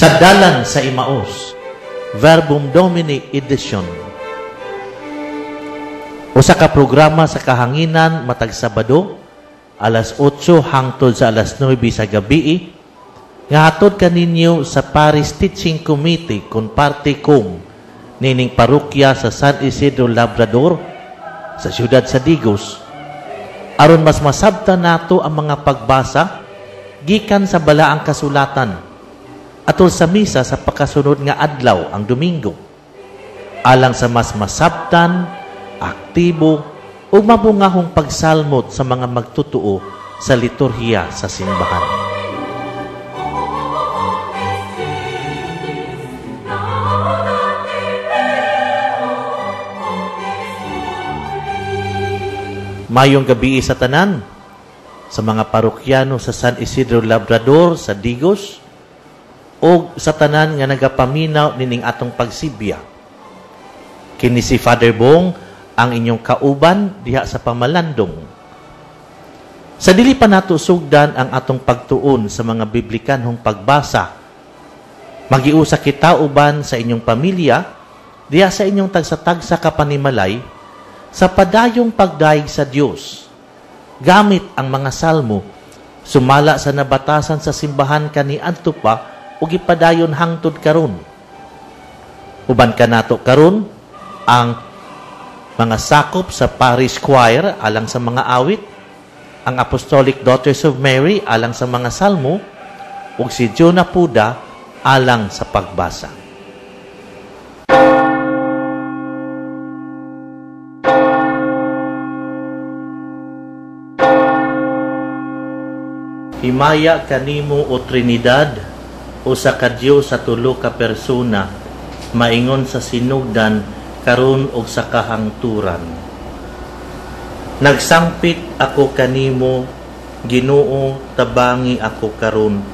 Sa dalan sa Imaos, Verbum Domini Edition. Usa ka programa sa kahanginan matag Sabado, alas 8 hangtod sa alas 9 sa gabi, nga hatod kaninyo sa Paris Teaching Committee kung parte kong nining parokya sa San Isidro Labrador sa siyudad sa Digos. Aron mas masabtan nato ang mga pagbasa gikan sa balaang kasulatan atol sa misa sa pagkasunod nga adlaw ang Domingo, alang sa mas masabtan, aktibo ug mabungahong pagsalmot sa mga magtutuo sa liturhiya sa simbahan. Mayong gabi sa tanan, sa mga parokyano sa San Isidro Labrador sa Digos, o sa tanan nga nagapaminaw nining atong pagsibya. Kini si Father Bong ang inyong kauban diha sa pamalandong. Sa dili pa nato sugdan ang atong pagtuon sa mga biblikanhong pagbasa, magiusa kita uban sa inyong pamilya diha sa inyong tagsa-tagsa kapanimalay sa padayong pagdaig sa Dios. Gamit ang mga salmo, sumala sa nabatasan sa simbahan kaniadto pa ug ipadayon hangtod karon. Uban kanato karon ang mga sakop sa Parish Choir alang sa mga awit, ang Apostolic Daughters of Mary alang sa mga salmo, ug si Jonah Puda alang sa pagbasa. Himaya kanimo o Trinidad, usa ka Dios sa tulo ka persona, maingon sa sinugdan karon og sa kahangturan. Nagsangpit ako kanimo, Ginoo, tabangi ako karon.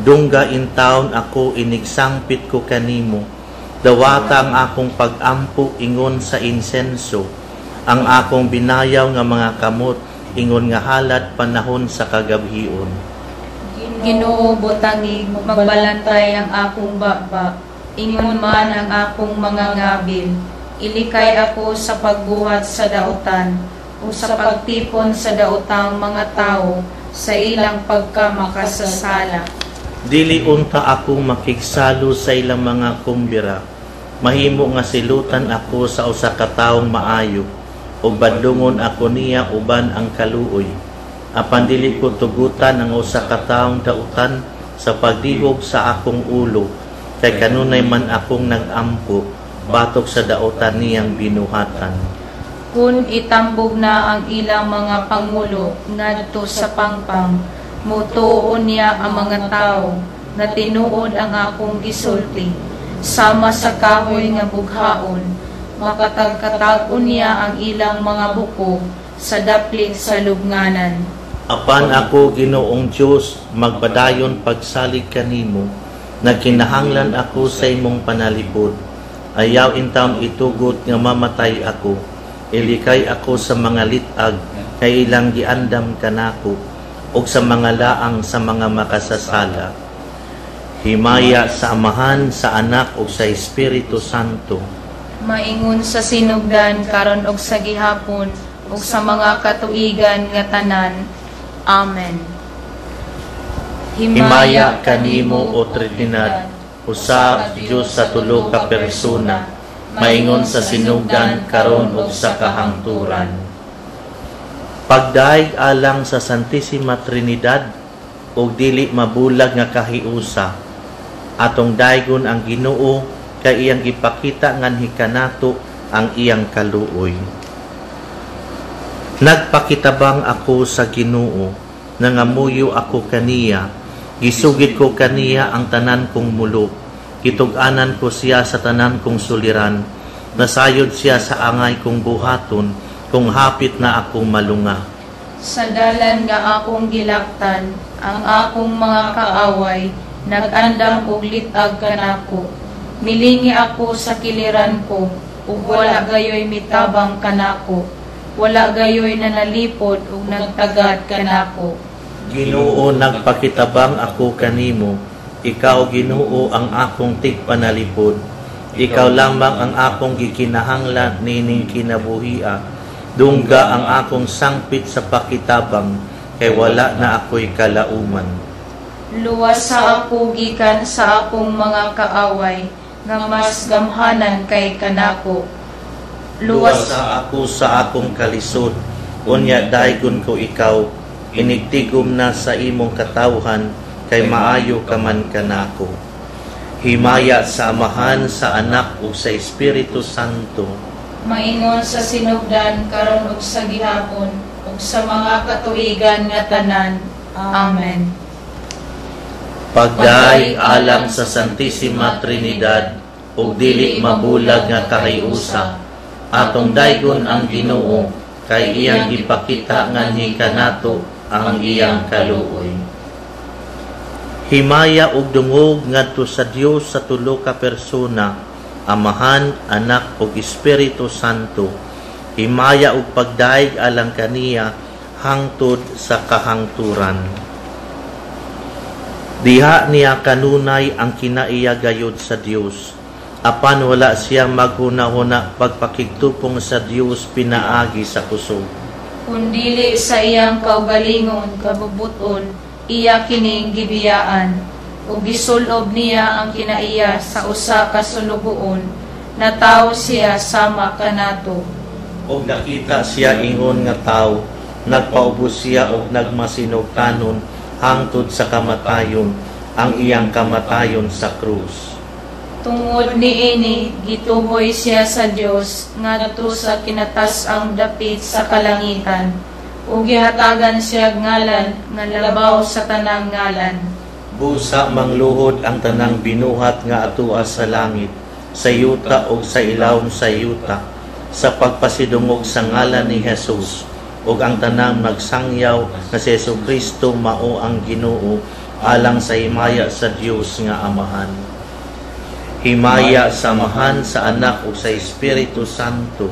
Dungga in taon ako inigsangpit ko kanimo. Dawata ang akong pag-ampo ingon sa insenso, ang akong binayaw nga mga kamot ingon nga halad panahon sa kagabhion. Ginoo, butangig, magbalantay ang akong baba, ingon man ang akong mga ngabil. Ilikay ako sa pagbuhat sa dautan, o sa pagtipon sa daotang mga tao, sa ilang pagkamakasasala. Dili unta akong makigsalo sa ilang mga kumbira, mahimo nga silutan ako sa usa ka taong maayo, o badlungon ako niya uban ang kaluoy. Apan dili ko tugutan ang usa ka taong dautan sa pagdihog sa akong ulo, kay kanunay man akong nag-ampo batok sa dautan niyang binuhatan. Kung itambog na ang ilang mga pangulo ngadto sa pangpang, mutuon niya ang mga tao na tinuod ang akong gisulti, sama sa kahoy nga bughaon, makatagkatagon niya ang ilang mga buko sa daplit sa lubnganan. Apan ako, Ginoong Diyos, magbadayon pagsalig kanimo, nagkinahanglan ako sa imong panalipod. Ayaw intaon itugot nga mamatay ako, ilikay ako sa mga litag, kay ilang giandam kanako, o sa mga laang sa mga makasasala. Himaya sa Amahan, sa Anak, o sa Espiritu Santo, maingon sa sinugdan karon og sa gihapon ug sa mga katuigan nga tanan. Amen. Himaya kanimo o Trinidad, usa Dios sa tulo ka persona, maingon sa sinugdan karon ug sa kahangturan. Pagdaig alang sa Santissima Trinidad ug dili mabulag nga kahiusa, atong daygon ang Ginoo kay iyang ipakita nganhi kanato ang iyang kaluoy. Nagpakitabang ako sa Ginoo, nangamuyo ako kaniya, gisugid ko kaniya ang tanan kong mulok, kitug-anan ko siya sa tanan kong suliran, nasayod siya sa angay kong buhaton, kung hapit na akong malunga. Sa dalan nga akong gilaktan, ang akong mga kaaway, nag-andam og litag kanako. Milingi ako sa kiliran ko, ug wala gayoy mitabang kanako. Wala gayoy na nalipod ug nagtagad kanako. Ginoo, nagpakitabang ako kanimo, Ikaw, Ginoo, ang akong tigpanalipod. Ikaw lamang ang akong gikinahanglan nining kinabuhia. Dungga ang akong sangpit sa pakitabang, kay wala na ako'y kalauman. Luwas sa ako gikan sa akong mga kaaway, nga mas gamhanan kay kanako. Luwas sa ako sa akong kalisod, unya daygon ko ikaw, inigtigom na sa imong katawhan, kay maayo ka man kanako. Himaya sa Amahan, sa Anak, ug sa Espiritu Santo. Maingon sa sinugdan, karon ug sa gihapon, ug sa mga katuigan nga tanan. Amen. Pagday alam sa Santissima Trinidad, ug dili mabulag nga kahiusa, atong daygon ang Ginoo, kay iyang ipakita nga ni kanato ang iyang kaluoy. Himaya ug dungog ngadto sa Dios sa tulo ka persona, Amahan, Anak ug Espiritu Santo. Himaya ug pagdaig alang kaniya hangtod sa kahangturan. Diha niya kanunay ang kinaiya gayud sa Dios. Apan wala siya maghuna-huna pagpakigtupong sa Dios pinaagi sa kusog. Kundili sa iyang kaugalingon, kabubuton, iya kining gibiyaan, ug gisulob niya ang kinaiya sa usa ka sulugoon, na tawo siya sama kanato. Og nakita siya ingon nga tawo, nagpaubos siya og nagmasinog kanon hangtod sa kamatayon, ang iyang kamatayon sa krus. Tungod niini, gituhoy siya sa Dios ngadto sa kinatas-ang dapit sa kalangitan, ug gihatagan siya ngalan nga labaw sa tanang ngalan. Busa mangluhod ang tanang binuhat nga atua sa langit, sa yuta ug sa ilawom sa yuta, sa pagpasidungog sa ngalan ni Jesus, ug ang tanang nagsangyaw na si Jesucristo mao ang Ginoo, alang sa himaya sa Dios nga Amahan. Himaya sa Amahan, sa Anak ug sa Espiritu Santo.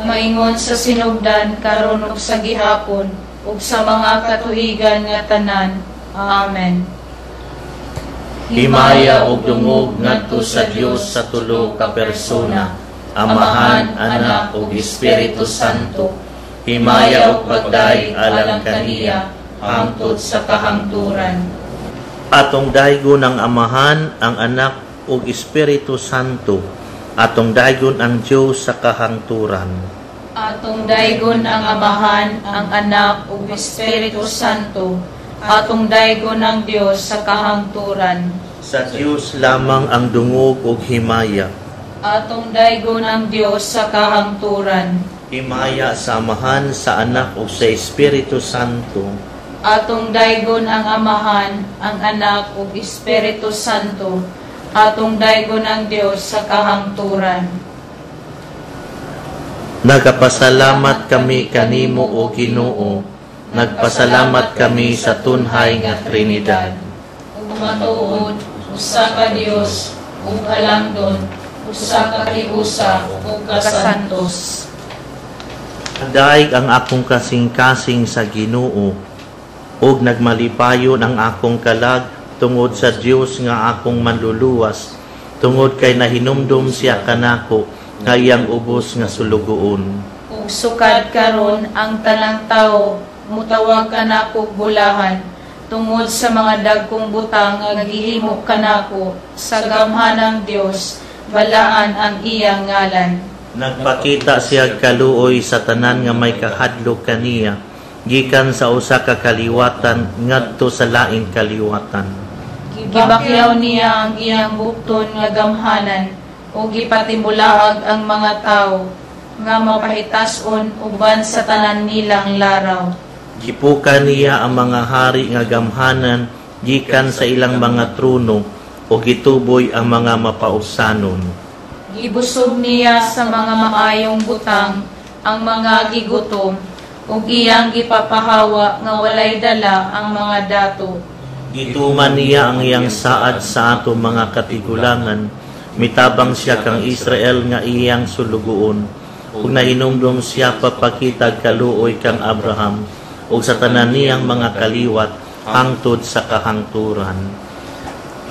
Maingon sa sinugdan, karon ug sa gihapon, ug sa mga katuigan nga tanan. Amen. Himaya ug dungog ngadto sa Dios sa tulo ka persona, Amahan, Anak ug Espiritu Santo. Himaya ug pagday alang kaniya hangtod sa kahangturan. Atong daygon ang Amahan, ang Anak ug Espiritu Santo. Atong daygon ang Dios sa kahangturan. Atong daygon ang Amahan, ang Anak ug Espiritu Santo. Atong daygon ang Dios sa kahangturan. Sa Dios lamang ang dungog ug himaya. Atong daygon ang Dios sa kahangturan. Himaya sa Amahan, sa Anak ug sa Espiritu Santo. Atong daygon ang Amahan, ang Anak ug Espiritu Santo. Atong daygon ang Dios sa kahangturan. Nagapasalamat kami kanimo o Ginoo. Nagpasalamat kami sa tunhay nga Trinidad. Ug matuod, usa ka Dios, ug halangdon, usa ka Diusa, ug kasantos. Daig ang akong kasing-kasing sa Ginoo, ug nagmalipayon ang akong kalag tungod sa Dios nga akong manluluwas, tungod kay nahinumdum siya kanako nga iyang ubos nga sulugoon. Ug sukad karon ang tanang tawo mutawag kanako bulahan, tungod sa mga dagkong butang nga gihimo kanako, sa gamhanang Dios balaan ang iyang ngalan. Nagpakita siya kaluoy sa tanan nga may kahadlok kaniya, gikan sa usa ka kaliwatan ngadto sa laing kaliwatan. Gibakyaw niya ang iyang bukton nga gamhanan, o gipatimulaag ang mga tawo nga mapahitason uban sa tanan nilang laraw. Gipukan niya ang mga hari nga gamhanan gikan sa ilang mga trono, o gituboy ang mga mapausanon. Gibusog niya sa mga maayong butang ang mga gigutom, ug iyang gipapahawa nga walay dala ang mga dato. Gituman niya ang iyang saad sa ato mga katigulangan, mitabang siya kang Israel nga iyang sulugoon, ug nahinumdum siya papakitag kaluoy kang Abraham, ug sa tanan niyang mga kaliwat hangtod sa kahangturan.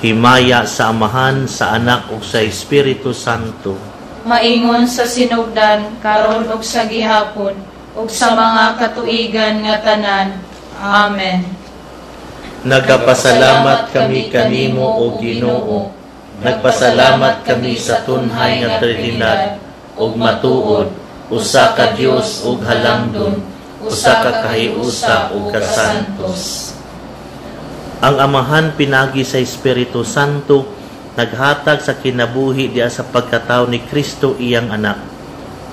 himaya sa Amahan, sa Anak ug sa Espiritu Santo. Maingon sa sinugdan, karon ug sa gihapon, ug sa mga katuigan nga tanan. Amen. Nagapasalamat kami kanimo o Ginoo. Nagpasalamat kami sa tunhay nga Trinidad ug matuod, usa ka Dios ug halangdon, usa ka kahiusa ug kasantos. Ang Amahan pinagi sa Espiritu Santo naghatag sa kinabuhi diya sa pagkatao ni Kristo iyang anak.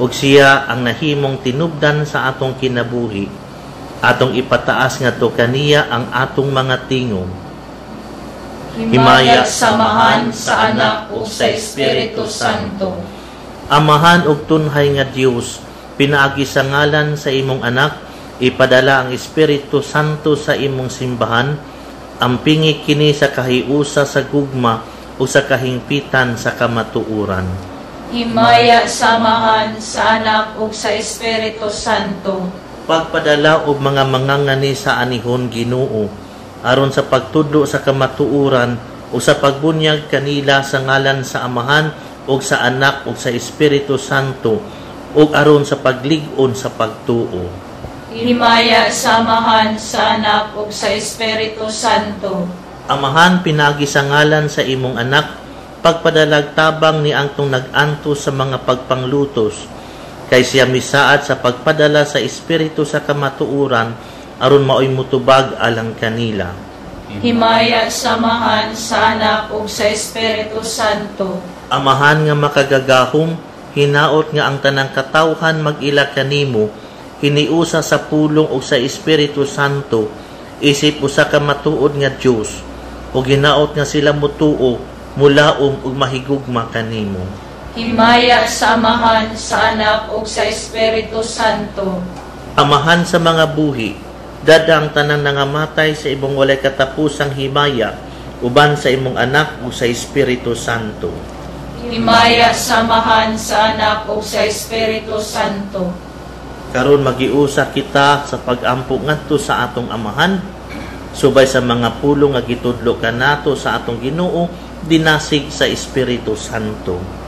Ug siya ang nahimong tinubdan sa atong kinabuhi. Atong ipataas ngadto kaniya ang atong mga tingog. Himaya sa Amahan, sa Anak ug sa Espiritu Santo. Amahan ug tunhay nga Dios, pinaagi sa ngalan sa imong anak, ipadala ang Espiritu Santo sa imong simbahan, ampingi kini sa kahiusa sa gugma o sa kahingpitan sa kamatuuran. Himaya sa Amahan, sa Anak ug sa Espiritu Santo. Pagpadala og mga mangangani sa anihon Ginoo, aron sa pagtudlo sa kamatuuran o sa pagbunyag kanila sa ngalan sa Amahan ug sa Anak ug sa Espiritu Santo, ug aron sa paglig-on sa pagtuo. Himaya sa Amahan, sa Anak ug sa Espiritu Santo. Amahan, pinagi sa ngalan sa imong anak, pagpadalag tabang ni angtong nag-anto sa mga pagpanglutos, kay siya misaad sa pagpadala sa Espiritu sa kamatuuran, aron maoy mutubag alang kanila. Himaya sa Amahan, sa Anak ug sa Espiritu Santo. Amahan nga makagagahom, hinaot nga ang tanang katawhan mag-ila kanimo, hiniusa sa pulong o sa Espiritu Santo, isip usa ka matuod nga Dios, o ginaot nga sila mutuo, mulaom ug mahigugma kanimo. Himaya sa Amahan, sa Anak ug sa Espiritu Santo. Amahan sa mga buhi, dadang tanang nangamatay sa imong walay katapusang himaya, uban sa imong anak ug sa Espiritu Santo. Himaya sa Amahan, sa Anak ug sa Espiritu Santo. Karon magiusa kita sa pag-ampo ngadto sa atong Amahan, subay sa mga pulong nga gitudlo kanato sa atong Ginoo, dinasig sa Espiritu Santo.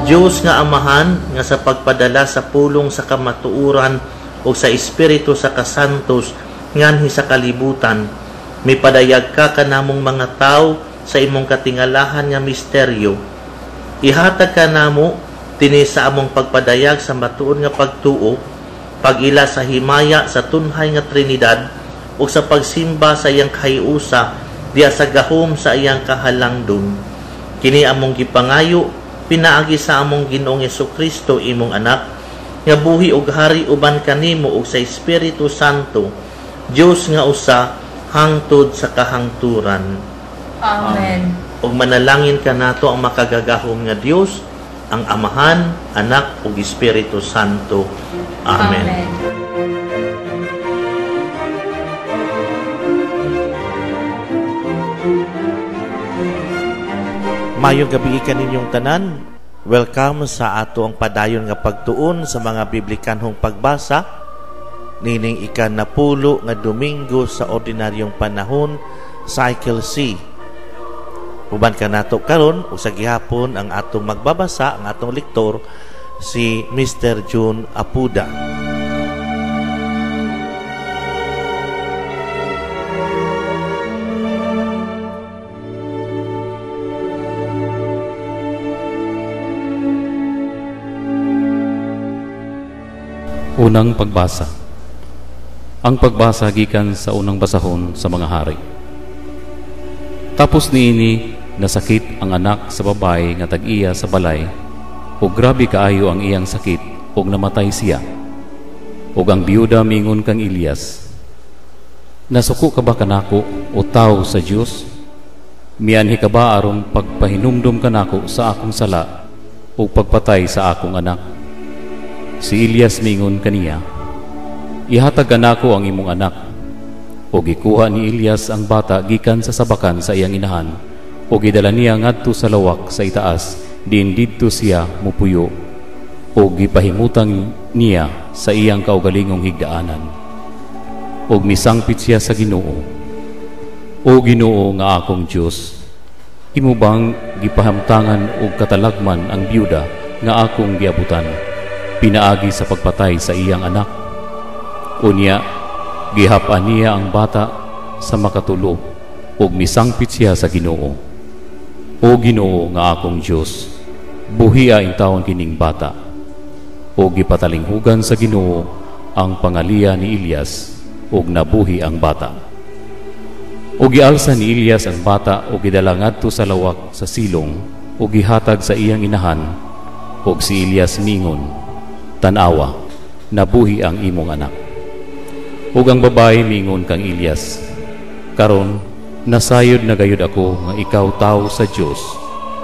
Diyos nga Amahan, nga sa pagpadala sa pulong sa kamatuuran o sa Espiritu sa kasantos nganhi sa kalibutan, mipadayag ka kanamong mga tao sa imong katingalahan nga misteryo. Ihatag ka namo tini sa among pagpadayag sa matuod nga pagtuo, pag-ila sa himaya sa tunhay nga Trinidad o sa pagsimba sa iyang kahiusa diya sa gahom sa iyang kahalangdon. Kini among gipangayo pinaagi sa among Ginoong Jesucristo imong anak, nga buhi ug hari uban kanimo ug sa Espiritu Santo, Dios nga usa hangtod sa kahangturan. Amen. Ug manalangin kanato ang makagagahom nga Dios, ang Amahan, Anak ug Espiritu Santo. Amen. Amen. Mayong gabi kaninyong tanan. Welcome sa ato ang padayon nga pagtuon sa mga biblikanhong pagbasa nining ika-10 nga Domingo sa ordinaryong panahon, Cycle C. Uban ka nato karon usag gihapon ang atong magbabasa, ang atong lektor si Mr. June Apuda. Unang pagbasa. Ang pagbasa gikan sa unang basahon sa mga hari. Tapos niini nasakit ang anak sa babae nga tag-iya sa balay, ug grabe kaayo ang iyang sakit, ug namatay siya. Ug ang biyuda mingon kang Elias, nasuko ka ba kanako o tao sa Dios? Mianhi ka ba aron pagpahinumdum kanako sa akong sala ug pagpatay sa akong anak? Si Elias mingon kaniya, ihatag kanako ang imong anak. O gikuha ni Elias ang bata gikan sa sabakan sa iyang inahan, o gidala niya ngadto sa lawak sa itaas, diin didto siya mupuyo, o gipahimutang niya sa iyang kaugalingong higdaanan. O misangpit siya sa Ginoo, o Ginoo nga akong Dios, imo bang gipahamtangan og katalagman ang biyuda nga akong giabutan, pinaagi sa pagpatay sa iyang anak? Unya, gihap-an niya ang bata sa makatulo, ug misangpit siya sa Ginoo. O Ginoo nga akong Dios, buhia intawon kining bata. O gipatalinghugan sa Ginoo ang pangaliya ni Elias, ug nabuhi ang bata. O gialsa ni Elias ang bata, ug gidala ngadto sa lawak sa silong, ug gihatag sa iyang inahan, ug si Elias mingon, tanawa, nabuhi ang imong anak. Ug ang babae mingon kang Elias, karon nasayod na gayud ako nga ikaw tao sa Dios,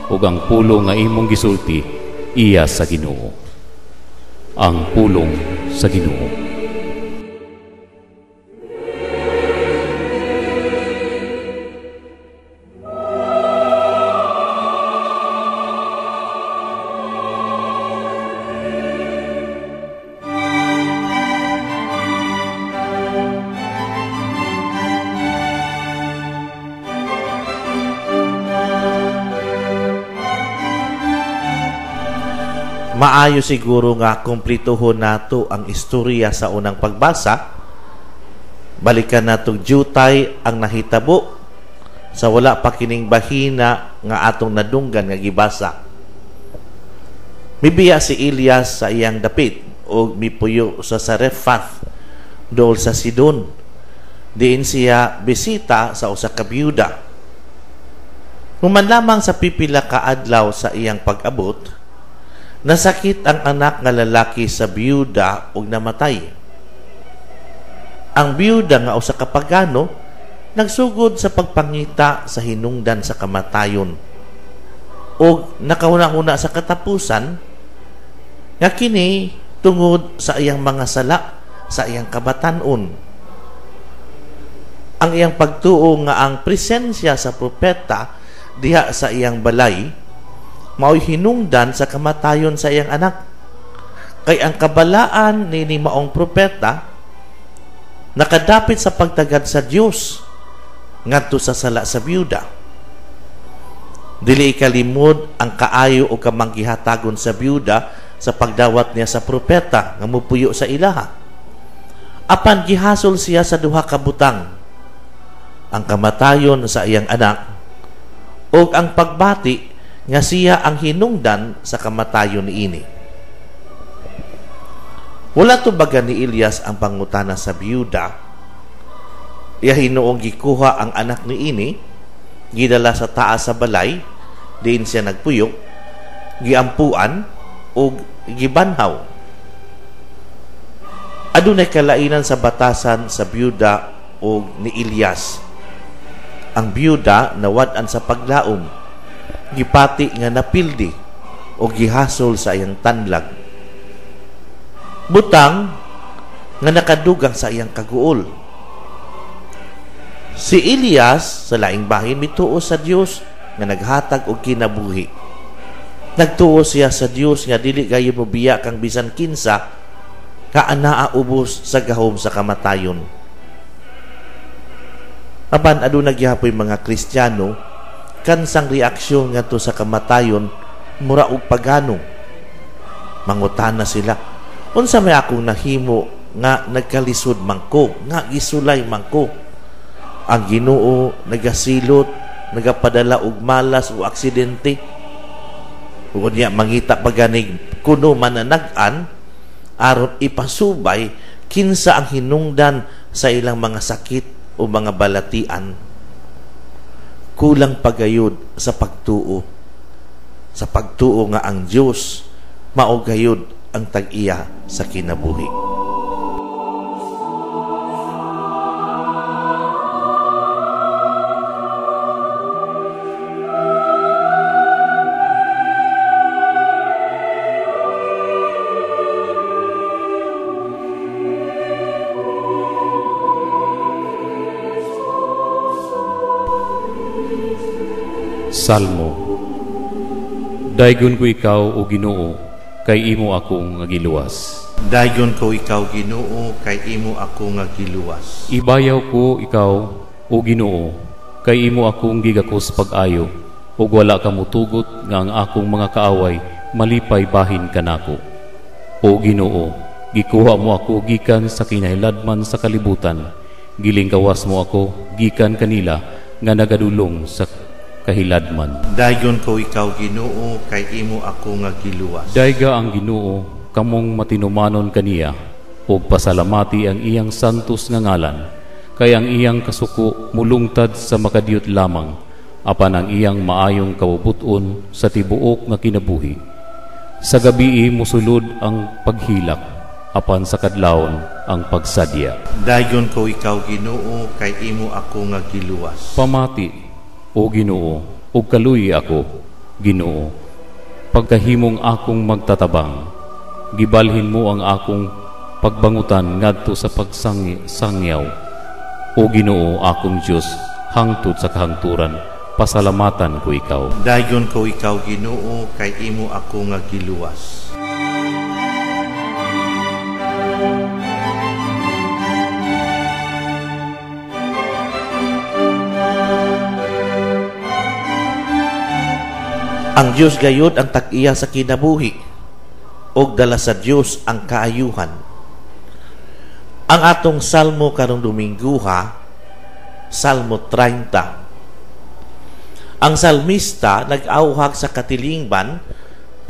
ug ang pulo nga imong gisulti iya sa Ginoo. Ang pulong sa Ginoo. Maayo siguro nga kumplituhon nato ang istorya sa unang pagbasa. Balikan natong jutay ang nahitabo sa wala pa kining bahina nga atong nadunggan nga gibasa. Mibiya si Elias sa iyang dapit o mipuyo sa Sarephath dool sa Sidon. Diin siya bisita sa usa ka biyuda. Human lamang sa pipila ka adlaw sa iyang pag-abot, nasakit ang anak nga lalaki sa biyuda ug namatay. Ang biyuda nga usa ka pagano nagsugod sa pagpangita sa hinungdan sa kamatayon ug nakauna-una sa katapusan nga kini tungod sa iyang mga sala sa iyang kabatanon. Ang iyang pagtuo nga ang presensya sa propeta diha sa iyang balay mao'y hinungdan sa kamatayon sa iyang anak. Kay ang kabalaan ni maong propeta nakadapit sa pagtagad sa Dios ngadto sa sala sa biyuda. Dili ikalimod ang kaayo o kamanggihatagon sa biyuda sa pagdawat niya sa propeta nga mupuyo sa ilaha. Apan gihasol siya sa duha ka butang, ang kamatayon sa iyang anak o ang pagbati nga siya ang hinungdan sa kamatayon niini. Wala tubagan ni Elias ang pangutana sa biyuda. Iya hinuong gikuha ang anak niini, gidala sa taas sa balay, diin siya nagpuyok, giampuan o gibanhaw. Adunay kalainan sa batasan sa biyuda o ni Elias. Ang biyuda nawad-an sa paglaom, gipati nga napildi o gihasol sa iyang tanlag. Butang nga nakadugang sa iyang kaguol. Si Elias sa laing bahin mituo sa Dios nga naghatag og kinabuhi. Nagtuo siya sa Dios nga dili gayud mo biya kang bisan kinsa nga anaa ubos sa gahom sa kamatayon. Apan aduna gihapon mga Kristiyano kansang reaksyon ngadto sa kamatayon mura og pagano. Mangutana sila, unsa may akong nahimo nga nagkalisod man ko, nga gisulay man ko? Ang Ginoo nagasilot, nagapadala og malas o aksidente. Ug niya mangita paganig kuno mananag-an aron ipasubay kinsa ang hinungdan sa ilang mga sakit o mga balatian. Kulang pagayod sa pagtuo. Sa pagtuo nga ang Dios mao gayud ang tag-iya sa kinabuhi. Salmo. Daygon ko ikaw o Ginoo, kay imo akong giluwas. Dayon ko ikaw Ginoo, kay imo ako nga giluwas. Ibayaw ko ikaw o Ginoo, kay imo akong gigakos pag-ayo, ug wala ka mutugot nga ang akong mga kaaway malipay bahin kanako. O Ginoo, gikuha mo ako gikan sa kinahilladman sa kalibutan, gilingkawas mo ako gikan kanila nga nagadulong sa kahiladman. Dayon ko ikaw Ginoo, kay imo ako nga giluwas. Dayga ang Ginoo, kamong matinumanon kaniya, ug pasalamati ang iyang santos nga ngalan, kay ang iyang kasuko mulungtad sa makadiyot lamang, apan ang iyang maayong kabubuton sa tibuok nga kinabuhi. Sa gabii musulod ang paghilak, apan sa kadlawon ang pagsadya. Dayon ko ikaw Ginoo, kay imo ako nga giluwas. Pamati, o Ginoo, ug kaluy ako, Ginoo, pagkahimong akong magtatabang, gibalhin mo ang akong pagbangutan ngadto sa pagsangyaw. O Ginoo, akong Dios, hangtod sa kahangturan, pasalamatan ko ikaw. Dayon ko ikaw Ginoo, kay imo ako nga giluwas. Ang Dios gayud ang tag-iya sa kinabuhi, og dala sa Dios ang kaayuhan. Ang atong salmo karong Domingguha, Salmo 30. Ang salmista nag-auhag sa katilingban,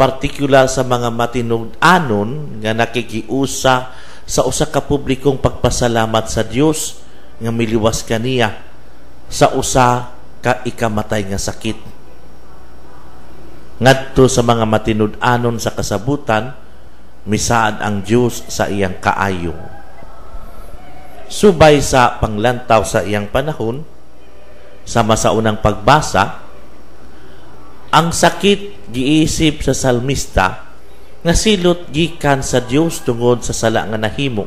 partikular sa mga matinud-anon nga nakikiusa sa usa ka publikong pagpasalamat sa Dios nga miliwas kaniya sa usa ka ikamatay nga sakit. Ngadto sa mga matinud-anon sa kasabutan, misaad ang Dios sa iyang kaayong. Subay sa panglantaw sa iyang panahon, sama sa unang pagbasa, ang sakit giisip sa salmista nga silot gikan sa Dios tungod sa sala nga nahimo.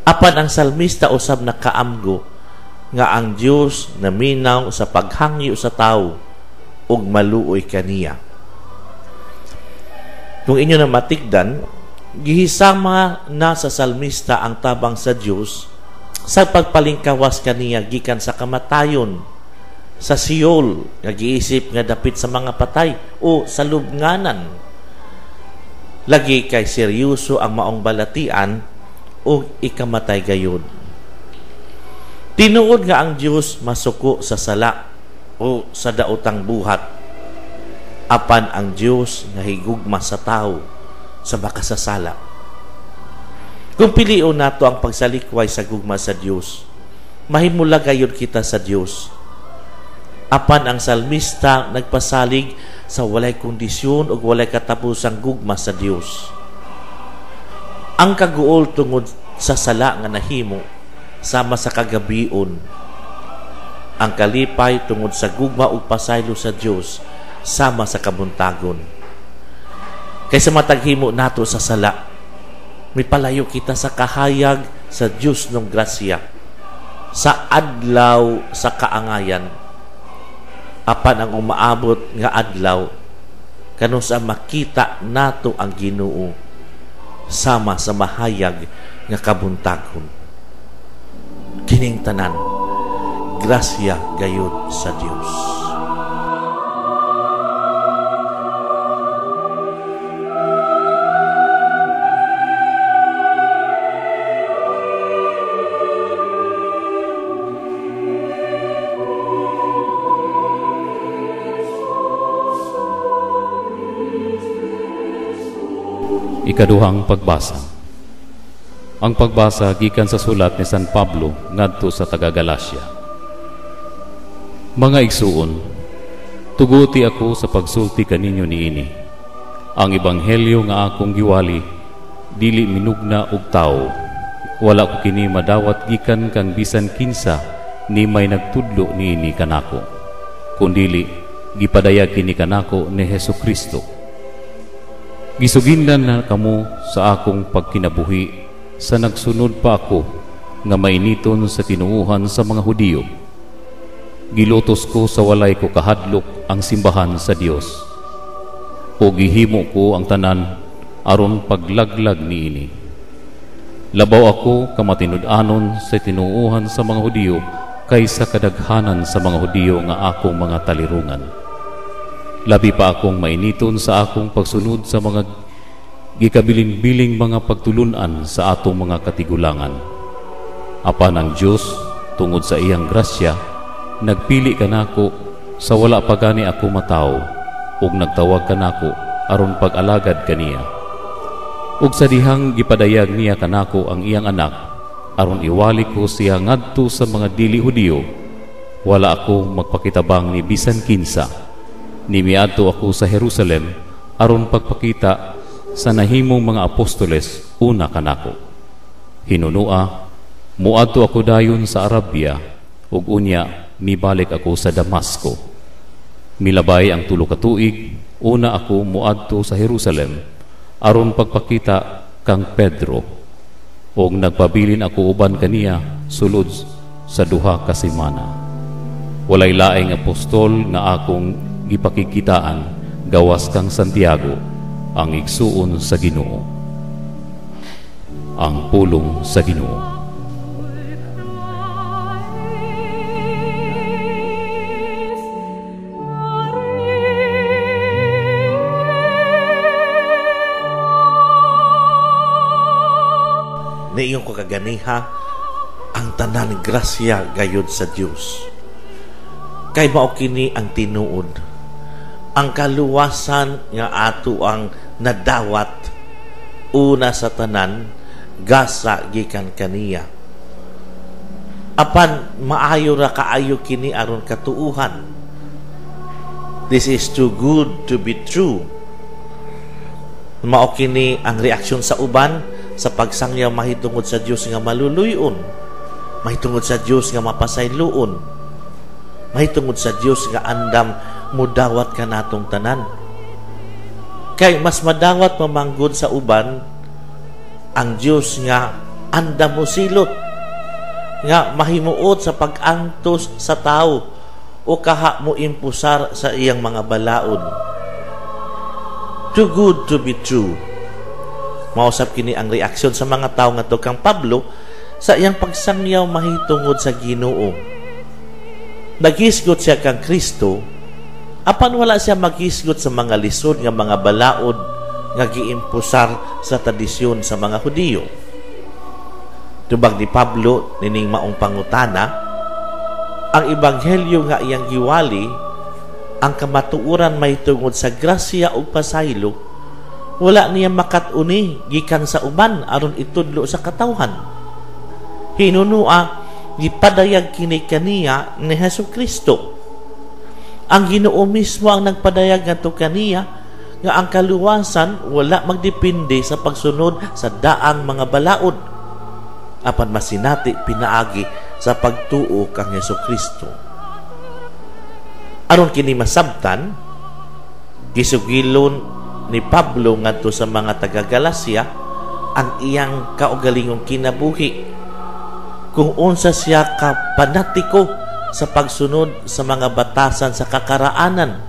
Apan ang salmista usab nakaamgo nga ang Dios naminaw sa paghangyo sa tawo ug maluoy kaniya. Kung inyo na matigdan, gihisama na sa salmista ang tabang sa Dios sa pagpalingkawas kaniya gikan sa kamatayon, sa Siol nga giisip nga dapit sa mga patay o sa lubnganan. Lagi kay seryoso ang maong balatian o ikamatay gayud. Tinuod nga ang Dios masuko sa sala o sa daotang buhat, apan ang Dios nga higugma sa tao sa makasasala. Kung pilion nato ang pagsalikway sa gugma sa Dios, mahimula gayud kita sa Dios. Apan ang salmista nagpasalig sa walay kondisyon o walay katapusang gugma sa Dios. Ang kaguol tungod sa sala nga nahimo sama sa kagabion, ang kalipay tungod sa gugma ug pasaylo sa Dios sama sa kabuntagon. Kaysa mataghimo nato sa sala, mipalayo kita sa kahayag sa Dios ng grasya, sa adlaw sa kaangayan. apan ang umaabot nga adlaw kanus sa makita nato ang Ginoo sama sa mahayag nga kabuntagon. Kining tanan grasya gayud sa Dios. Ikaduhang pagbasa. Ang pagbasa gikan sa sulat ni San Pablo ngadto sa taga-Galacia. Mga igsuon, tuguti ako sa pagsulti kaninyo niini. Ang ebanghelyo nga akong giwali dili minugna og tawo. Wala ko kini madawat gikan kang bisan kinsa ni may nagtudlo niini kanako. Kundili gipadayag kini kanako ni Hesukristo. Gisuginlan na kamo sa akong pagkinabuhi sa nagsunod pa ako nga mainiton sa tinuuhan sa mga Hudiyo. Gilutos ko sa walay ko kahadlok ang simbahan sa Dios. O gihimo ko ang tanan aron paglaglag niini. Labaw ako kamatinud-anon sa tinuuhan sa mga Hudiyo kaysa kadaghanan sa mga Hudiyo nga akong mga talirungan. Labi pa akong mainiton sa akong pagsunod sa mga gikabilin-biling mga pagtulunan sa atong mga katigulangan. Apan ang Diyos, tungod sa iyang grasya, nagpili kanako sa wala pa gani ako matao, ug nagtawag kanako aron pag-alagad kaniya. Ug sa dihang gipadayag niya kanako ang iyang anak, aron iwali ko siya ngadto sa mga dili Hudiyo, wala ako magpakitabang ni bisan kinsa. Nimiadto ako sa Jerusalem aron pagpakita sa nahimong mga apostoles una kanako. Hinunua, muadto ako dayon sa Arabia ug unya mibalik ako sa Damasco. Milabay ang 3 ka tuig, una ako muadto sa Jerusalem aron pagpakita kang Pedro ug nagpabilin ako uban kaniya sulod sa 2 ka semana. Walay laing apostol nga akong gipakikitaan gawas kang Santiago, ang igsuon sa Ginoo. Ang pulong sa Ginoo. Niiyong ko kaganiha ang tanan grasya gayud sa Dios. Kay mao kini ang tinuod. Ang kaluwasan nga ato ang nadawat una sa tanan gasa gikan kaniya. Apan maayo ra kaayo kini aron katuuhan. This is too good to be true. Mao kini ang reaksyon sa uban sa pagsangyaw mahitungod sa Dios nga maluluyon, mahitungod sa Dios nga mapasayloon, mahitungod sa Dios nga andam mudawat ka natong tanan. Kay mas madawat mamanggod sa uban ang Dios nga andam mo silot, nga mahimuot sa pag-antos sa tao o kaha mo impusar sa iyang mga balaod. Too good to be true. Mausap kini ang reaksyon sa mga tao nga to kang Pablo sa iyang pagsangyaw mahitungod sa Ginoo. Naghisgot siya kang Kristo, apan wala siya maghisgot sa mga lisod nga mga balaod nga giimpusar sa tradisyon sa mga Hudiyo. Tubag ni Pablo nining maong pangutana, ang ebanghelyo nga iyang giwali, ang kamatuoran mahitungod sa grasya ug pasaylo, wala niya makatuni gikan sa uban aron itudlo sa katawhan. Hinunua gipadayag kini kaniya ni Hesukristo. Ang Ginoo mismo ang nagpadayag ngadto kaniya nga ang kaluwasan wala magdepende sa pagsunod sa daang mga balaod, apan masinati pinaagi sa pagtuo kang Hesukristo. Aron kini masabtan, gisugilon ni Pablo ngadto sa mga taga-Galacia ang iyang kaugalingong kinabuhi, kung unsa siya ka panatiko sa pagsunod sa mga batasan sa kakaraanan.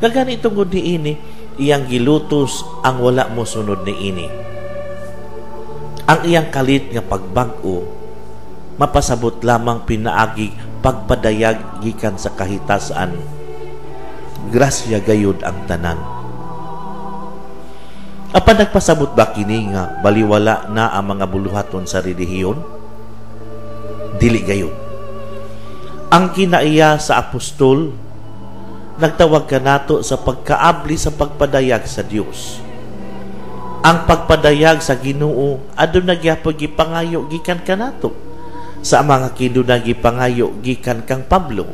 Gagani tungod ni ini, iyang gilutos ang wala mo sunod ni ini. Ang iyang kalit nga pagbag-o, mapasabot lamang pinaagi pagpadayag gikan sa kahitasan. Grasya gayud ang tanan. Apan nagpasabot ba kini nga baliwala na ang mga buluhaton sa relihiyon? Dili gayud. Ang kinaiya sa apostol, nagtawag kanato sa pagkaabli sa pagpadayag sa Dios. Ang pagpadayag sa Ginoo adun nagyapon gipangayo gikan kanato sa mga kinuna gipangayo gikan kang Pablo.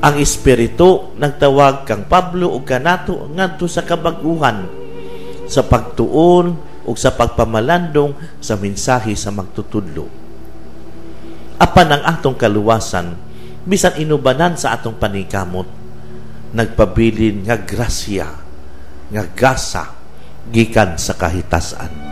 Ang Espiritu nagtawag kang Pablo ug kanato ngadto sa kabag-uhan, sa pagtuon ug sa pagpamalandong sa mensahe sa magtutudlo. Apan ang atong kaluwasan, bisan inubanan sa atong paningkamot, nagpabilin nga grasya, nga gasa, gikan sa kahitasan.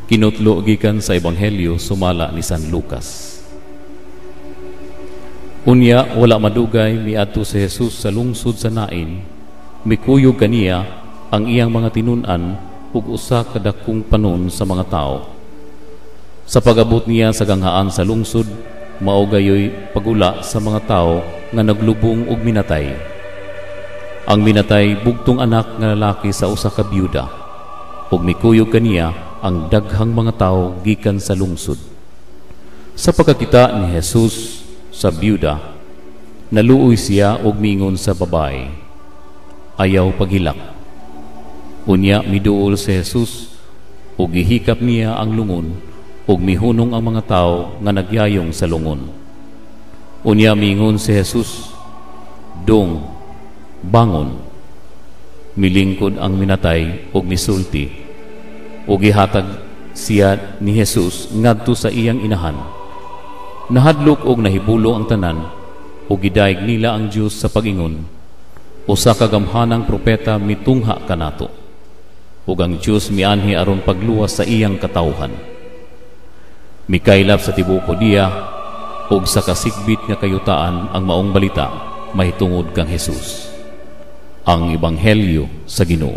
Kinutlo gikan sa Ebanghelyo sumala ni San Lucas. Unya wala madugay miadto si Jesus sa lungsod sa Nain, mikuyog kaniya ang iyang mga tinun-an ug usa ka dakong panon sa mga tao. Sa pag-abot niya sa ganghaan sa lungsod, mao gayoy pagula sa mga tao nga naglubong ug minatay. Ang minatay bugtong anak nga lalaki sa usa ka byuda, ug mikuyog kaniya ang daghang mga tao gikan sa lungsod. Sa pagkakita ni Jesus sa byuda, naluoy siya og miingon sa babae, ayaw paghilak. Unya miduol si Jesus ug gihikap niya ang lungon ug mihunong ang mga tao nga nagyayong sa lungon. Unya miingon si Jesus, dong, bangon. Milingkod ang minatay ug misulti, ug gihatag siya ni Jesus ngadto sa iyang inahan. Nahadlok og nahibulo ang tanan, ug gidayeg nila ang Dios sa pag-ingon, usa ka gamhanang propeta mitungha kanato, ug ang Dios mianhi aron pagluwas sa iyang katawhan. Mikaylap sa tibuok Judea ug sa kasigbit nga kayutaan ang maong balita mahitungod kang Jesus. Ang Ebanghelyo sa Ginoo.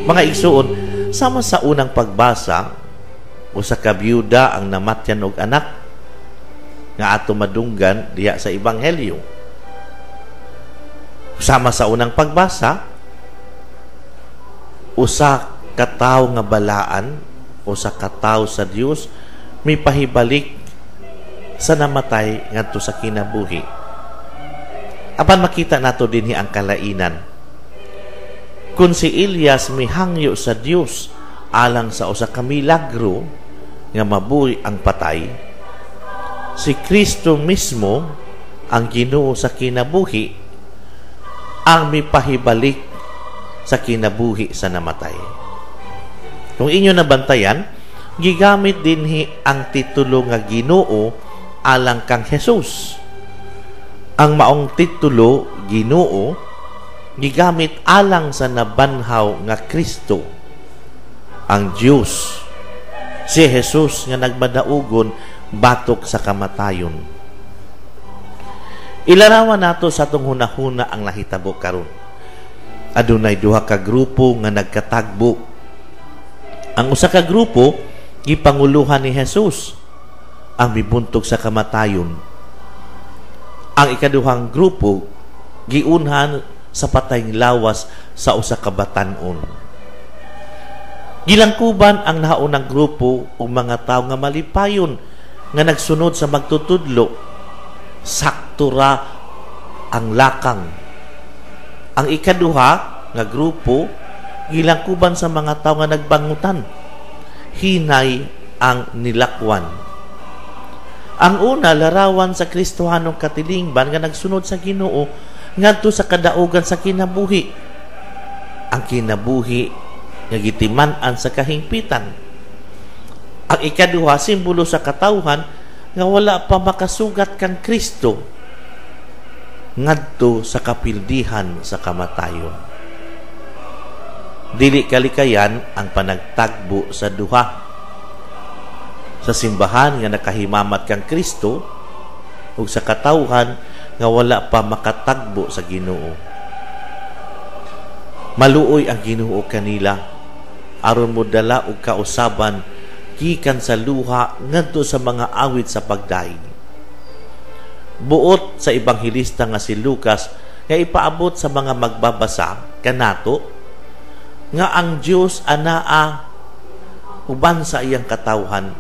Mga igsuon, sama sa unang pagbasa, usa ka byuda ang namatyan og anak nga ato madunggan diya sa Ebanghelyo. Sama sa unang pagbasa, usa ka tawo nga balaan, usa ka tawo sa Dios may pahibalik sa namatay ngadto sa kinabuhi. Apan makita nato dinhi ang kalainan. Kung si Elias mihangyo sa Dios alang sa usa ka milagro nga mabuhi ang patay, si Kristo mismo ang Ginoo sa kinabuhi ang mipahibalik sa kinabuhi sa namatay. Kung inyo nabantayan, gigamit dinhi ang titulo nga Ginoo alang kang Jesus. Ang maong titulo Ginoo gigamit alang sa nabanhaw nga Kristo, ang Diyos, si Jesus nga nagmadaugon batok sa kamatayon. Ilarawan nato sa atong hunahuna ang nahitabo karon. Adunay duha ka grupo nga nagkatagbo. Ang usa ka grupo gipanguluhan ni Jesus, ang mibuntog sa kamatayon. Ang ikaduhang grupo giunhan sa patayng lawas sa usa ka batan-on. Gilangkuban ang nahaunang grupo ug mga tawo nga malipayon nga nagsunod sa magtutudlo. Sakto ra ang lakang. Ang ikaduha nga grupo gilangkuban sa mga tawo nga nagbangutan. Hinay ang nilakwan. Ang una larawan sa Kristohanong katilingban nga nagsunod sa Ginoo ngadto sa kadaugan sa kinabuhi. Ang kinabuhi nga gitiman-an sa kahingpitan. Ang ikaduha simbolo sa katawhan nga wala pa makasugat kang Kristo ngadto sa kapildihan sa kamatayon. Dili kalikayan ang panagtagbo sa duha. Sa simbahan nga nakahimamat kang Kristo ug sa katawhan nga wala pa makatagbo sa Ginoo. Maluoy ang Ginoo kanila aron mo dala og kausaban gikan sa luha ngadto sa mga awit sa pagdaig. Buot sa ebanghelista nga si Lucas nga ipaabot sa mga magbabasa kanato nga ang Dios anaa uban sa iyang katawhan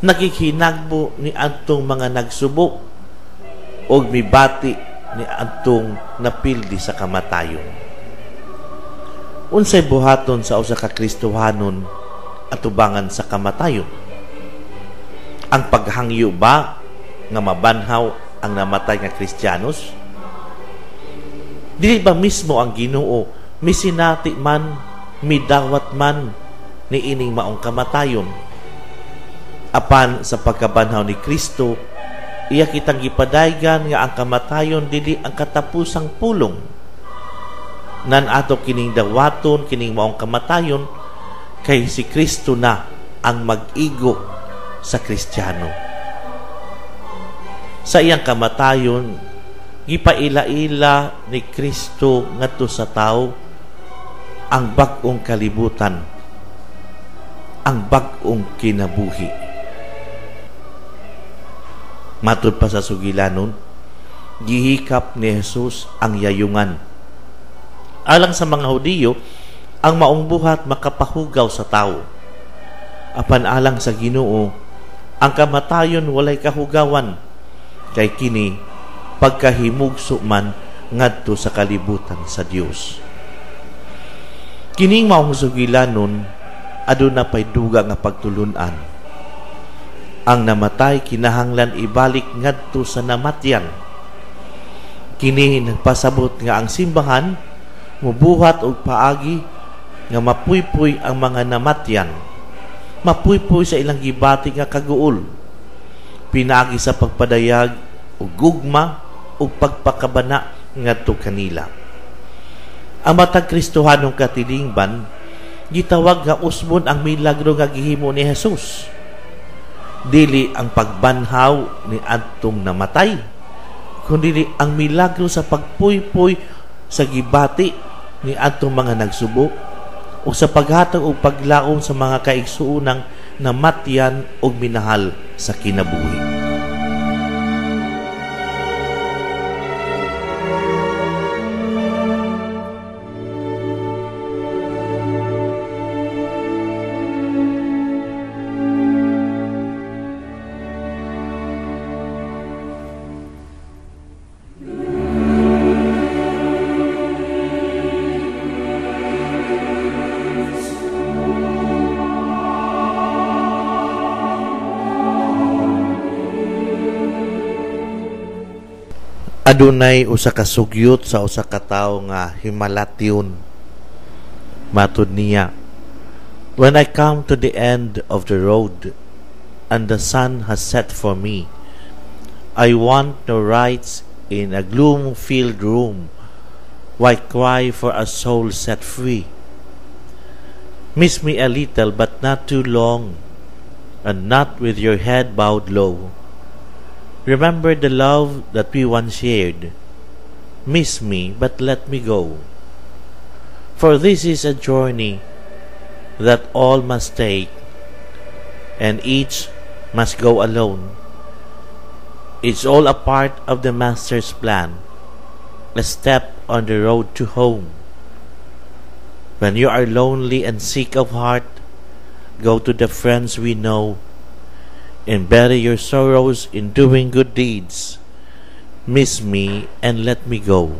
naghihinagbo ni adtong mga nagsubo og mibati ni adtong napildi sa kamatayon. Unsay buhaton sa usa ka Kristohanon atubangan sa kamatayon? Ang paghangyo ba nga mabanhaw ang namatay nga Kristiyanos? Dili ba mismo ang Ginoo misinati man, midawat man ni ining maong kamatayon? Apan sa pagkabanhaw ni Kristo, iya kitang gipadaygan nga ang kamatayon dili ang katapusang pulong. Nan ato kining dawaton kining maong kamatayon kay si Kristo na ang mag-igo sa Kristiyano. Sa iyang kamatayon, gipaila-ila ni Kristo ngadto sa tao ang bag-ong kalibutan, ang bag-ong kinabuhi. Matud pa sa sugilanon, gihikap ni Jesus ang yayungan. Alang sa mga Hudiyo, ang maong buhat makapahugaw sa tao. Apan alang sa Ginoo, ang kamatayon walay kahugawan, kay kini pagkahimugso man ngadto sa kalibutan sa Dios. Kining maong sugilanon, aduna pay duga nga pagtulunan. Ang namatay kinahanglan ibalik ngadto sa namatyan. Kini nagpasabot nga ang simbahan mubuhat og paagi nga mapuypuy ang mga namatyan, mapuypuy sa ilang gibati nga kaguol, pinaagi sa pagpadayag ug gugma ug pagpakabana ngadto kanila. Ang matag Kristohanong katilingban gitawag nga usbon ang milagro nga gihimo ni Jesus. Dili ang pagbanhaw ni adtong namatay, kundi ang milagro sa pagpuypoy sa gibati ni adtong mga nagsubo o sa paghatag o paglaom sa mga kaigsuunang namatyan o minahal sa kinabuhi. Adunay usa ka sugyot sa usa ka tawo nga himalatyon. Matud niya, "When I come to the end of the road and the sun has set for me, I want no rights in a gloom-filled room, why cry for a soul set free? Miss me a little but not too long, and not with your head bowed low. Remember the love that we once shared. Miss me, but let me go. For this is a journey that all must take, and each must go alone. It's all a part of the Master's plan, a step on the road to home. When you are lonely and sick of heart, go to the friends we know, and bury your sorrows in doing good deeds. Miss me and let me go.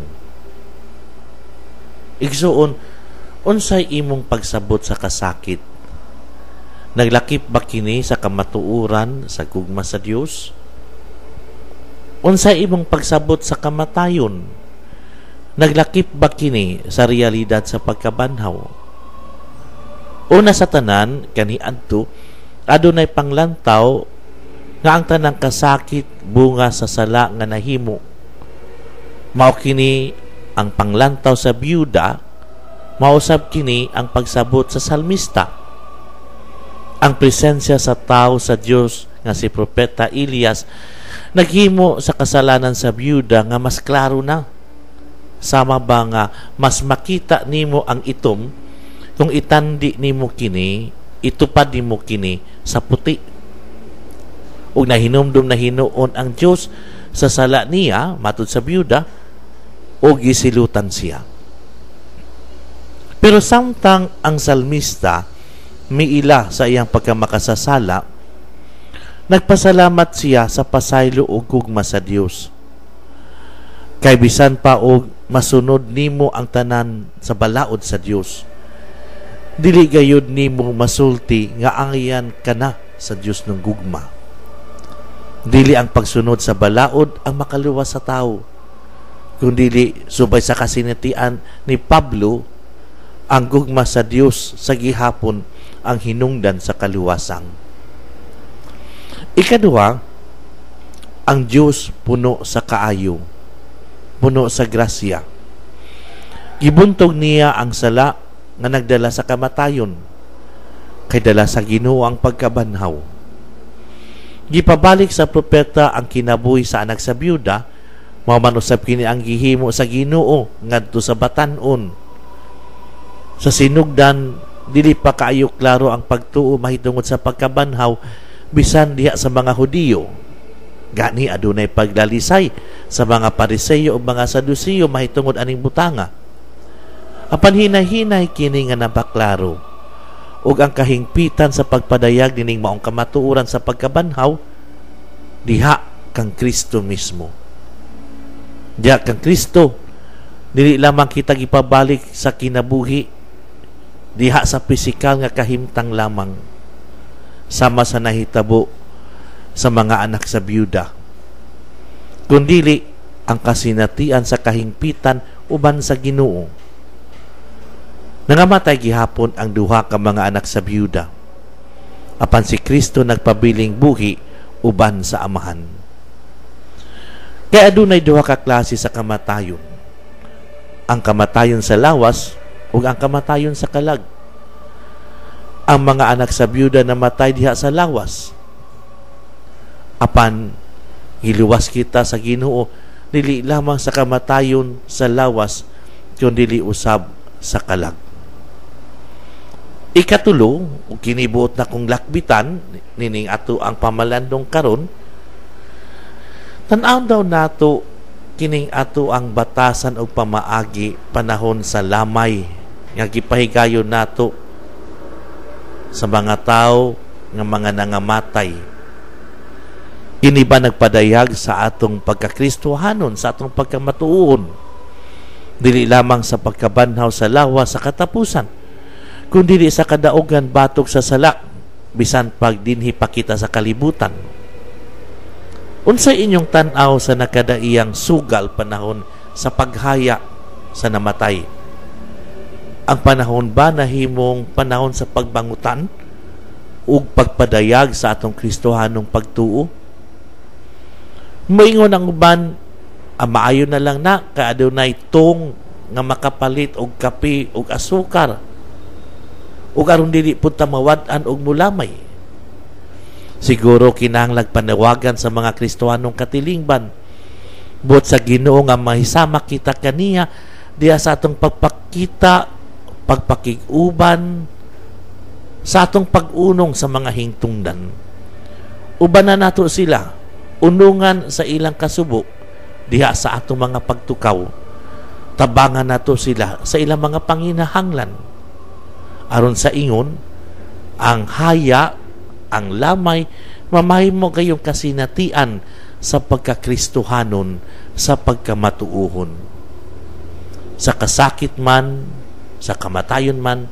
Igsuon, unsay imong pagsabot sa kasakit? Naglakip ba kini sa kamatuuran sa gugma sa Dios? Unsay imong pagsabot sa kamatayon? Naglakip ba kini sa realidad sa pagkabanhaw? Una sa tanan, kaniadto, adunay panglantaw nga ang tanang kasakit bunga sa sala nga nahimo. Mao kini ang panglantaw sa byuda, mausab kini ang pagsabot sa salmista. Ang presensya sa tao sa Dios nga si Propeta Elias naghimo sa kasalanan sa byuda nga mas klaro na. Sama ba nga mas makita nimo ang itom kung itandi nimo kini, itupad nimo kini sa puti. Ug nahinumdum na hinuon ang Dios sa sala niya matud sa byuda o gisilutan siya. Pero samtang ang salmista miila sa iyang pagkamakasasala, nagpasalamat siya sa pasaylo o gugma sa Dios. Kay bisan pa og masunod nimo ang tanan sa balaod sa Dios, dili gayud nimo masulti nga angyan kana sa Dios ng gugma. Dili ang pagsunod sa balaod ang makaluwas sa tao, kundi subay sa kasinatian ni Pablo, ang gugma sa Dios sa gihapon ang hinungdan sa kaluwasang. Ikaduha, ang Dios puno sa kaayo, puno sa grasya. Gibuntog niya ang sala nga nagdala sa kamatayon, kay dala sa Ginoo ang pagkabanhaw. Gipabalik sa propeta ang kinabuhi sa anak sa byuda, mamanusab kini ang gihimo sa Ginoo ngadto sa batan-on. Sa sinugdan, dili pa kaayo klaro ang pagtuo mahitungod sa pagkabanhaw bisan diha sa mga Hudiyo. Gani adunay paglalisay sa mga Pariseyo o mga Saduseyo mahitungod aning butanga. Apan hinay-hinay kini nga napaklaro, ug ang kahingpitan sa pagpadayag dining maong kamatuoran sa pagkabanhaw diha kang Kristo mismo. Diha kang Kristo, dili lamang kita gipabalik sa kinabuhi diha sa pisikal nga kahimtang lamang, sama sa nahitabo sa mga anak sa byuda, kundili ang kasinatian sa kahingpitan uban sa Ginoo. Nangamatay gihapon ang duha ka mga anak sa byuda, apan si Kristo nagpabiling buhi uban sa amahan. Kaya adunay duha ka klase sa kamatayon, ang kamatayon sa lawas ug ang kamatayon sa kalag. Ang mga anak sa byuda namatay diha sa lawas, apan giluwas kita sa Ginoo dili lamang sa kamatayon sa lawas kundi dili usab sa kalag. Ikatulo, kinibuot na kong lakbitan nining ato ang pamalandong karon, tan-aw daw nato kining ato ang batasan og pamaagi panahon sa lamay nga gipahigayon nato sa mga tao nga mga nangamatay. Kini ba nagpadayag sa atong pagkakristohanon, sa atong pagkamatuon, dili lamang sa pagkabanhaw sa lawas sa katapusan, kundi sa kadaugan batok sa salak bisan pag dinhi pa kita sa kalibutan. Unsay inyong tan-aw sa nakadaiyang sugal panahon sa paghaya sa namatay? Ang panahon ba nahimong panahon sa pagbangutan ug pagpadayag sa atong Kristohanong pagtuo? Moingon ang uban, maayo na lang na kay adunay tong nga makapalit og kape og asukar ug aron dili pud ta mawad-an og mulamay. Siguro kinahanglag panawagan sa mga Kristohanong katilingban. But sa Ginoo nga mahisama kita kaniya diya sa atong pagpakita, pagpakiguban, sa atong pag-unong sa mga hingtungdan. Uban na nato sila, unungan sa ilang kasubo diha sa atong mga pagtukaw. Tabangan nato sila sa ilang mga panginahanglan. Aron sa ingon, ang haya, ang lamay, mamahimo kayong kasinatian sa pagkakristohanon, sa pagkamatuuhon. Sa kasakit man, sa kamatayon man,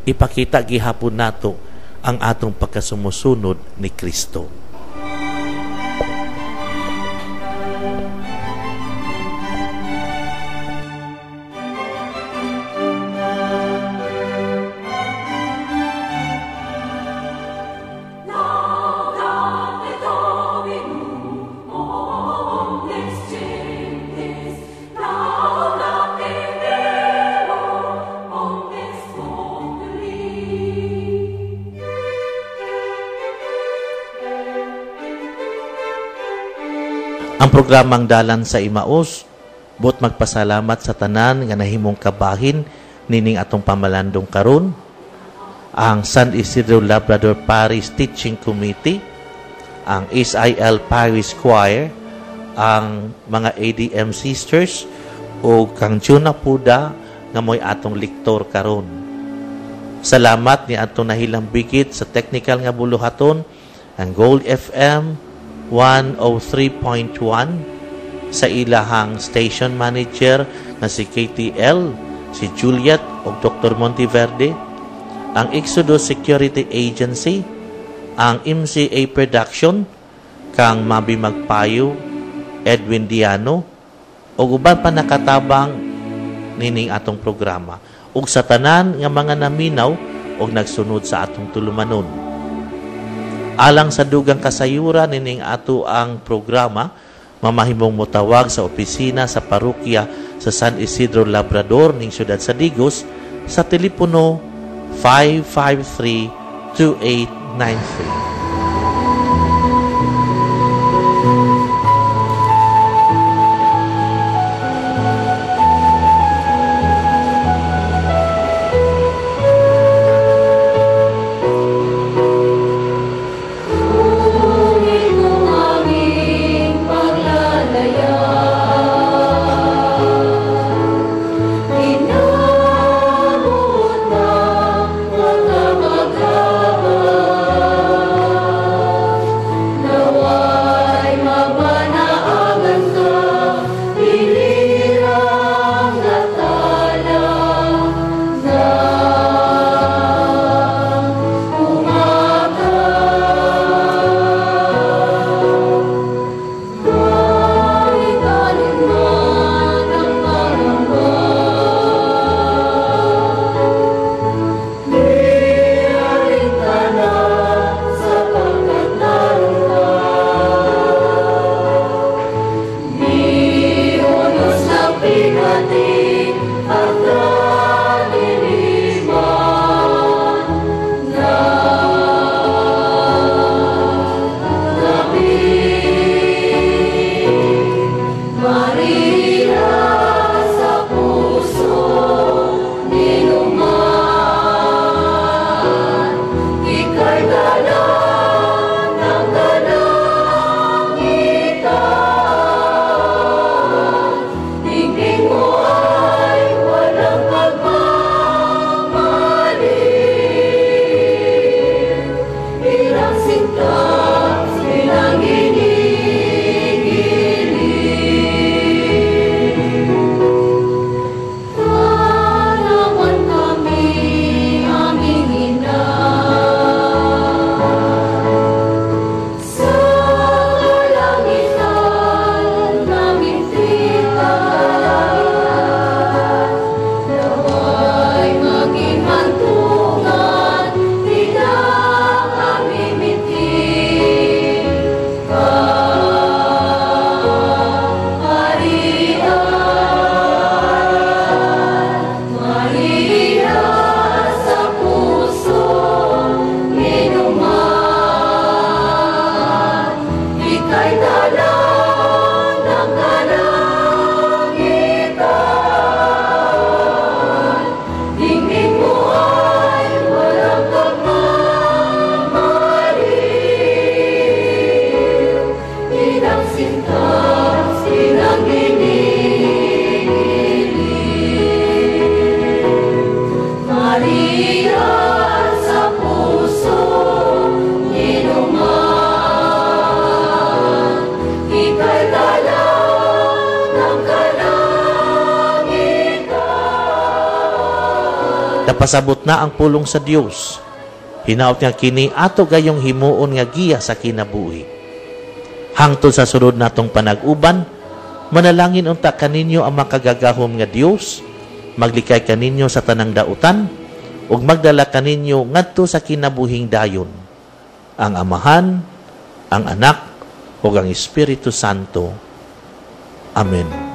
ipakita gihapon nato ang atong pagkasumusunod ni Kristo. Ang programang Dalan sa Imaus, but magpasalamat sa tanan nga nahimong kabahin nining atong pamalandong karon, ang San Isidro Labrador Parish Teaching Committee, ang SIL Parish Choir, ang mga ADM Sisters, o kang Juna Puda nga mo'y atong liktor karon. Salamat ni atong nahilang bigit sa technical nga buluhaton, ang Gold FM 103.1, sa ilahang station manager na si KTL, si Juliet o Dr. Monteverde, ang Exodus Security Agency, ang MCA Production, kang Mabi Magpayo, Edwin Diano, o uban pa nakatabang nining atong programa, ug sa tanan nga mga naminaw o nagsunod sa atong tulumanon. Alang sa dugang kasayuran nining ato ang programa, mamahimong motawag sa opisina sa parokya sa San Isidro Labrador ning siyudad sa Digos sa telepono 553-2893. Napasabot na ang pulong sa Dios. Hinaot nga kini ato gayong himuon nga giya sa kinabuhi. Hangtod sa sunod natong panag-uban, manalangin unta kaninyo ang makagagahom nga Dios, maglikay kaninyo sa tanang dautan, ug magdala kaninyo ngadto sa kinabuhing dayon. Ang Amahan, ang Anak, ug ang Espiritu Santo. Amen.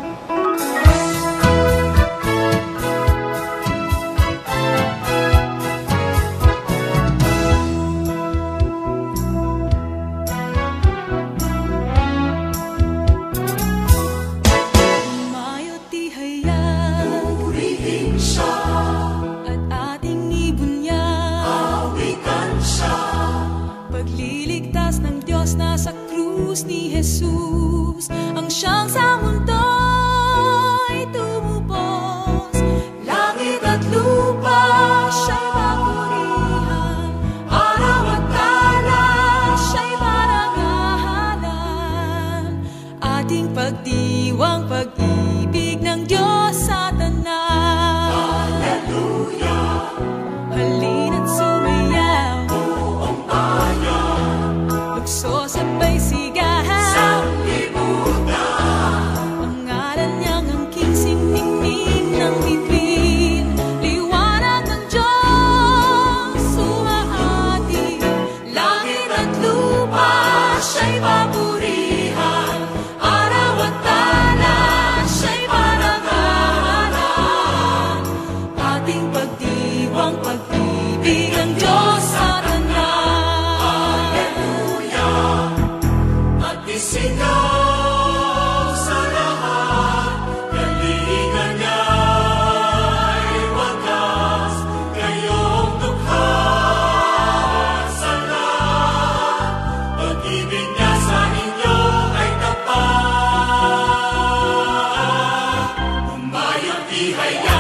Pagliligtas ng Diyos na sa krus ni Jesus, ang siyang sa mundo'y tumubos. Langit at lupa siya'y papurihan, araw at tala siya'y parangalan. Ating pagdiwang pag-ibig ng Diyos sa tanan. Hallelujah! Halina't sumayaw, buong bayan, lukso sabay sigaw sa libutan. Ang ngalan niyang angking siningning ng bituin, liwanag ng Diyos sumahati. Langit at lupa siya'y papurihan, araw at tala siya'y parangalan. Ating pagdiwang pag-ibig ang Diyos sa tanan. Hallelujah! Magdisigaw sa lahat, kalingan niya'y wagas, kayong dukha sa lahat, pag-ibig niya sa inyo ay tapat. Umayong ihaya